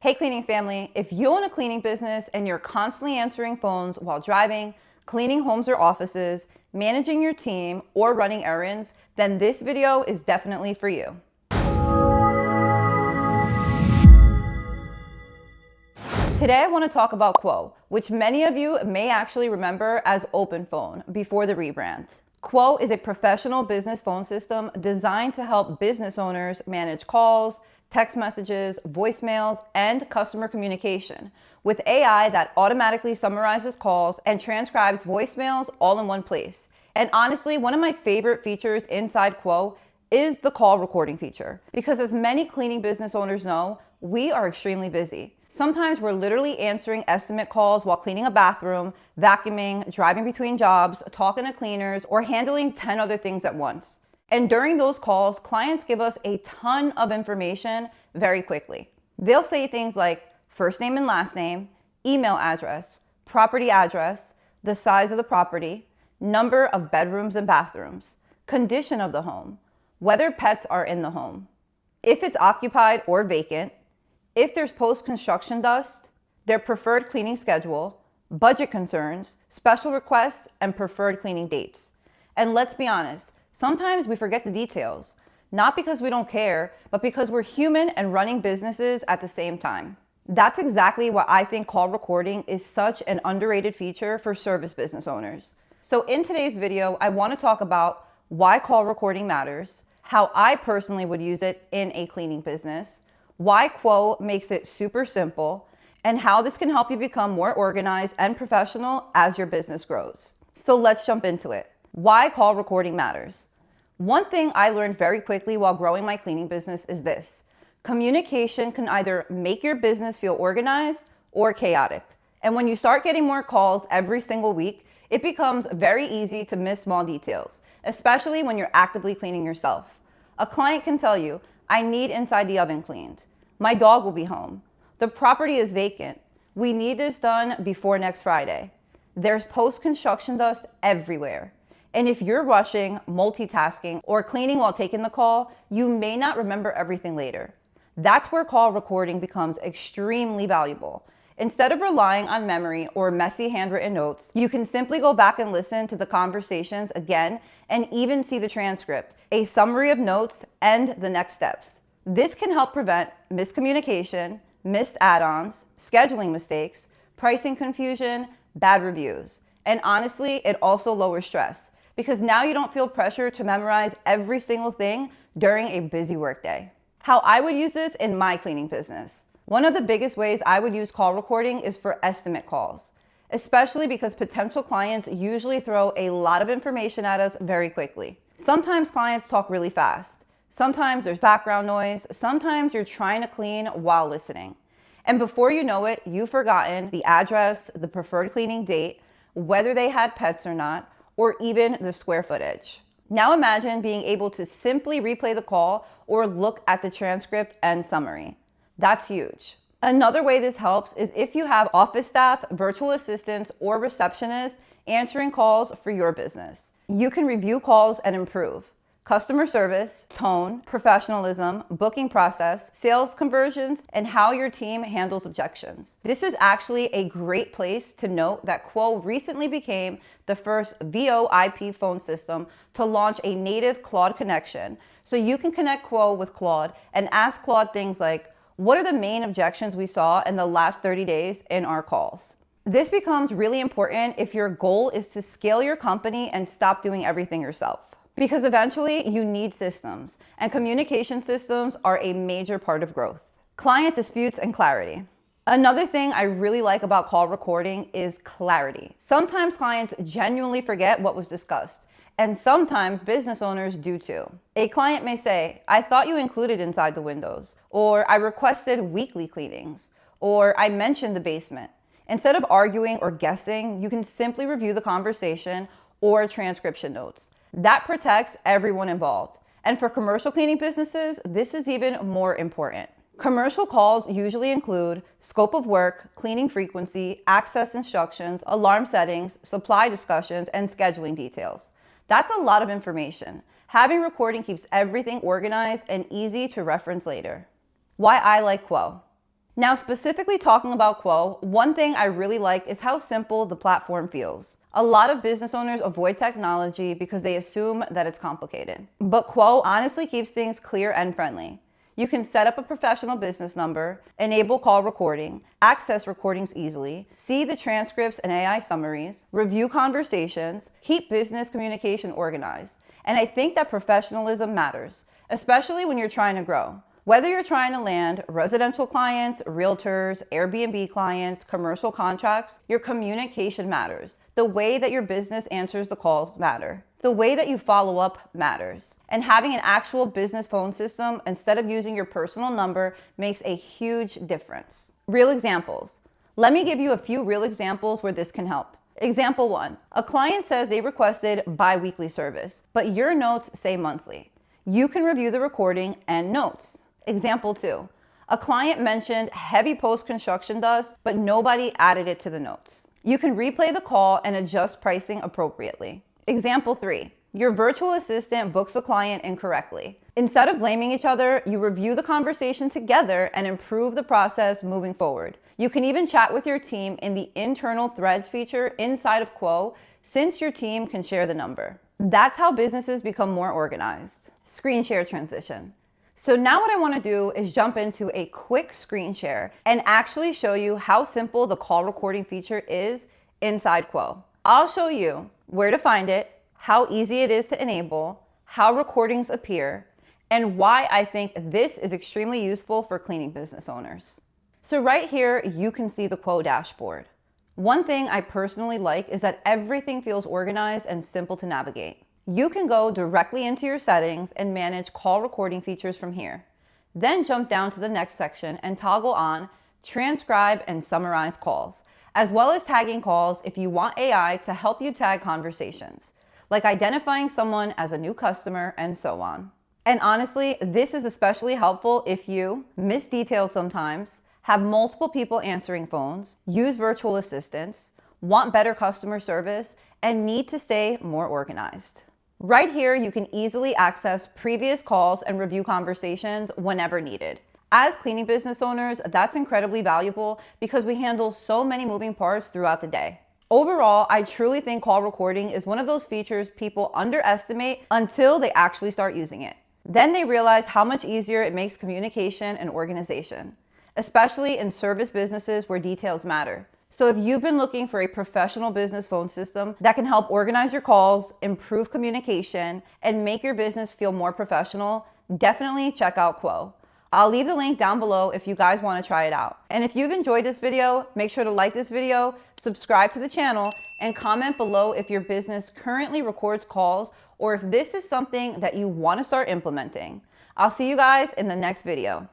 Hey cleaning family, if you own a cleaning business and you're constantly answering phones while driving, cleaning homes or offices, managing your team, or running errands, then this video is definitely for you. Today I want to talk about Quo, which many of you may actually remember as OpenPhone before the rebrand. Quo is a professional business phone system designed to help business owners manage calls, text messages, voicemails, and customer communication with AI that automatically summarizes calls and transcribes voicemails all in one place. And honestly, one of my favorite features inside Quo is the call recording feature, because as many cleaning business owners know, we are extremely busy. Sometimes we're literally answering estimate calls while cleaning a bathroom, vacuuming, driving between jobs, talking to cleaners, or handling 10 other things at once. And during those calls, clients give us a ton of information very quickly. They'll say things like first name and last name, email address, property address, the size of the property, number of bedrooms and bathrooms, condition of the home, whether pets are in the home, if it's occupied or vacant, if there's post-construction dust, their preferred cleaning schedule, budget concerns, special requests, and preferred cleaning dates. And let's be honest, sometimes we forget the details, not because we don't care, but because we're human and running businesses at the same time. That's exactly why I think call recording is such an underrated feature for service business owners. So in today's video, I want to talk about why call recording matters, how I personally would use it in a cleaning business, why Quo makes it super simple, and how this can help you become more organized and professional as your business grows. So let's jump into it. Why call recording matters. One thing I learned very quickly while growing my cleaning business is this: communication can either make your business feel organized or chaotic. And when you start getting more calls every single week, it becomes very easy to miss small details, especially when you're actively cleaning yourself. A client can tell you, I need inside the oven cleaned. My dog will be home. The property is vacant. We need this done before next Friday. There's post-construction dust everywhere. And if you're rushing, multitasking, or cleaning while taking the call, you may not remember everything later. That's where call recording becomes extremely valuable. Instead of relying on memory or messy handwritten notes, you can simply go back and listen to the conversations again and even see the transcript, a summary of notes, and the next steps. This can help prevent miscommunication, missed add-ons, scheduling mistakes, pricing confusion, bad reviews. And honestly, it also lowers stress, because now you don't feel pressure to memorize every single thing during a busy workday. How I would use this in my cleaning business. One of the biggest ways I would use call recording is for estimate calls, especially because potential clients usually throw a lot of information at us very quickly. Sometimes clients talk really fast. Sometimes there's background noise. Sometimes you're trying to clean while listening. And before you know it, you've forgotten the address, the preferred cleaning date, whether they had pets or not, or even the square footage. Now imagine being able to simply replay the call or look at the transcript and summary. That's huge. Another way this helps is if you have office staff, virtual assistants, or receptionists answering calls for your business. You can review calls and improve customer service, tone, professionalism, booking process, sales conversions, and how your team handles objections. This is actually a great place to note that Quo recently became the first VoIP phone system to launch a native Claude connection. So you can connect Quo with Claude and ask Claude things like, what are the main objections we saw in the last 30 days in our calls? This becomes really important if your goal is to scale your company and stop doing everything yourself. Because eventually you need systems, and communication systems are a major part of growth. Client disputes and clarity. Another thing I really like about call recording is clarity. Sometimes clients genuinely forget what was discussed, and sometimes business owners do too. A client may say, I thought you included inside the windows, or I requested weekly cleanings, or I mentioned the basement. Instead of arguing or guessing, you can simply review the conversation or transcription notes. That protects everyone involved. And for commercial cleaning businesses, this is even more important. Commercial calls usually include scope of work, cleaning frequency, access instructions, alarm settings, supply discussions, and scheduling details. That's a lot of information. Having recording keeps everything organized and easy to reference later. Why I like Quo. Now, specifically talking about Quo, one thing I really like is how simple the platform feels. A lot of business owners avoid technology because they assume that it's complicated. But Quo honestly keeps things clear and friendly. You can set up a professional business number, enable call recording, access recordings easily, see the transcripts and AI summaries, review conversations, keep business communication organized. And I think that professionalism matters, especially when you're trying to grow. Whether you're trying to land residential clients, realtors, Airbnb clients, commercial contracts, your communication matters. The way that your business answers the calls matter. The way that you follow up matters. And having an actual business phone system instead of using your personal number makes a huge difference. Real examples. Let me give you a few real examples where this can help. Example 1. A client says they requested bi-weekly service, but your notes say monthly. You can review the recording and notes. Example 2. A client mentioned heavy post-construction dust, but nobody added it to the notes. You can replay the call and adjust pricing appropriately. Example 3. Your virtual assistant books the client incorrectly. Instead of blaming each other, you review the conversation together and improve the process moving forward. You can even chat with your team in the internal threads feature inside of Quo, since your team can share the number. That's how businesses become more organized. Screen share transition. So now what I want to do is jump into a quick screen share and actually show you how simple the call recording feature is inside Quo. I'll show you where to find it, how easy it is to enable, how recordings appear, and why I think this is extremely useful for cleaning business owners. So right here, you can see the Quo dashboard. One thing I personally like is that everything feels organized and simple to navigate. You can go directly into your settings and manage call recording features from here. Then jump down to the next section and toggle on transcribe and summarize calls, as well as tagging calls if you want AI to help you tag conversations, like identifying someone as a new customer and so on. And honestly, this is especially helpful if you miss details sometimes, have multiple people answering phones, use virtual assistants, want better customer service, and need to stay more organized. Right here, you can easily access previous calls and review conversations whenever needed. As cleaning business owners, that's incredibly valuable because we handle so many moving parts throughout the day. Overall, I truly think call recording is one of those features people underestimate until they actually start using it. Then they realize how much easier it makes communication and organization, especially in service businesses where details matter. So if you've been looking for a professional business phone system that can help organize your calls, improve communication, and make your business feel more professional, definitely check out Quo. I'll leave the link down below if you guys want to try it out. And if you've enjoyed this video, make sure to like this video, subscribe to the channel, and comment below if your business currently records calls or if this is something that you want to start implementing. I'll see you guys in the next video.